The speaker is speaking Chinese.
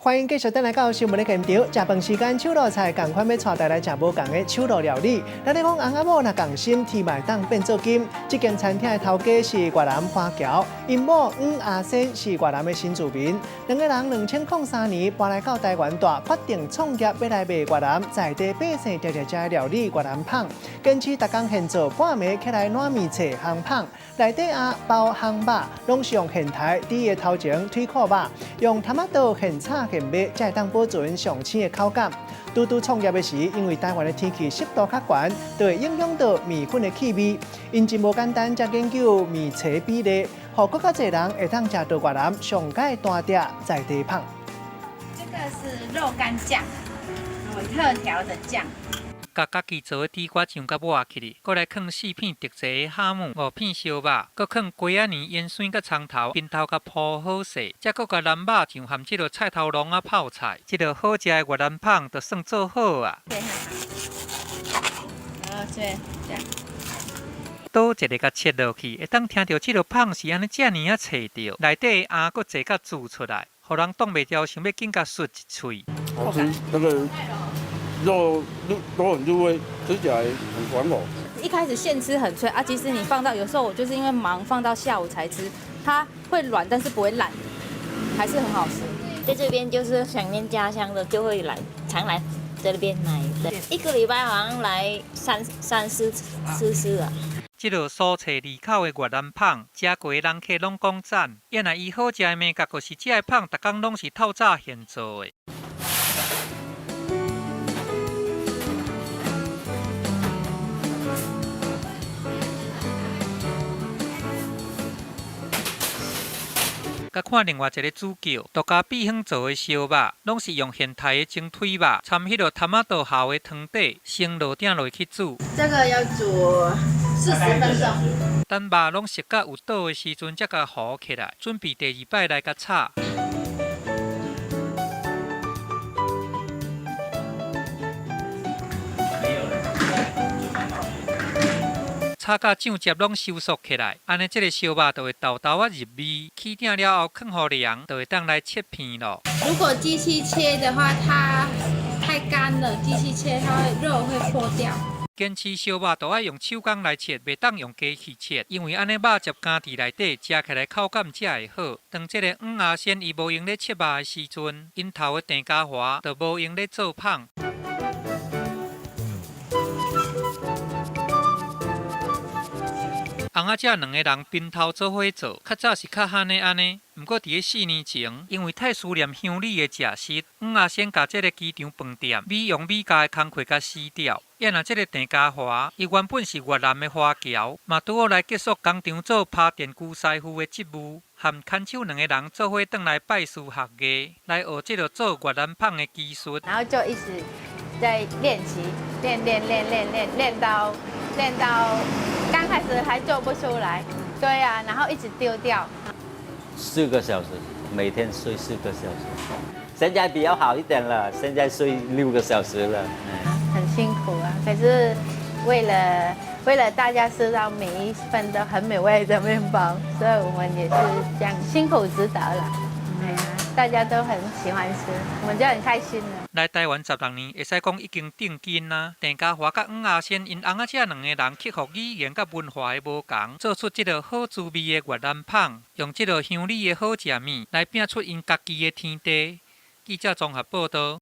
欢迎继续登来到新闻的现场，食饭时间手路菜同款要带大来食无同的手路料理。咱咧讲翁仔某若共心天卖当变做金，这间餐厅的头家是越南花桥，因某翁阿仙是越南的新住民。两个人2003年搬来到台湾大，决定创业要来卖越南在地百姓常常食的料理越南棒。坚持逐工现做半暝起来烂面册烘棒，内底包烘肉，拢是用现台猪的头前腿裤肉，用他妈刀现炒现卖，才会当保存上青的口感。拄创业的时，因为台湾的天气湿度较悬，就会影响到面粉的气味。因真无简单，才研究面册比例，让更加侪人会当食到越南上佳单碟在地棒。这个是肉干酱，我特调的酱。甲家己做的猪骨酱甲抹起哩，搁来放4片特chế虾母，5片烧肉，搁放鸡仔年、烟笋甲葱头、边头甲铺好势，再搁甲南肉酱含这个菜头龙啊泡菜，这个好食的越南棒就算做好啊。对，然后这样。刀一个甲切落去，会当听到这个棒是安尼遮尔啊脆着，内底鸭搁坐甲煮出来，互人挡袂掉，想要紧甲啜一喙。好吃，那个肉都很入味，吃起来很爽口。一开始现吃很脆啊，其实你放到有时候我就是因为忙放到下午才吃，它会软但是不会烂，还是很好吃。在这边就是想念家乡的就会来常来这边买，一个礼拜好像来三四次啊。这道所找利口的越南棒，食过的人客拢讲赞。原来伊好食的味觉，就是这个棒，逐工拢是透早现做的。甲看另外一个主角，独家秘方做的烧肉，拢是用现代的蒸腿肉，掺迄个他妈豆效的汤底，先落鼎落去煮。这个要煮40分钟。等肉拢熟甲有倒的时阵，才甲糊起来，准备第2摆来甲炒。炒甲酱汁拢收缩起来，安尼这个烧肉就会豆豆啊入味。起鼎了后，放互凉，就会当来切片咯。如果机器切的话，它太干了，机器切它肉会破掉。坚持烧肉都爱用手工来切，袂当用机器切，因为安尼肉汁干伫内底，食起来口感才会好。当这个翁阿仙伊无用咧切肉的时阵，因头的郑家华就无用咧做胖。翁仔这两个人并头做伙做，较早是较罕的安尼。不过伫咧4年前，因为太思念乡里的食食，翁阿仙甲这个机场饭店美容美甲的工课甲死掉。原来这个郑家华，伊原本是越南的华侨，嘛拄好来结束工厂做拍电锯师傅的职务，和牵手两个人做伙转来拜师学艺，来学这个做越南棒的技术。然后就一直在练习，练到刚开始还做不出来，对啊，然后一直丢掉。4个小时，每天睡4个小时。现在比较好一点了，现在睡6个小时了。很辛苦啊，可是为了大家吃到每一份都很美味的面包，所以我们也是这样辛苦指导啦。哎呀，大家都很喜欢吃，我们就很开心了。来台湾16年，会使讲已经定根啦。郑家华甲翁阿仙因翁仔这两个人克服语言甲文化的无同，做出这个好滋味的越南棒，用这个乡里的好食面来拼出因家己的天地。记者综合报道。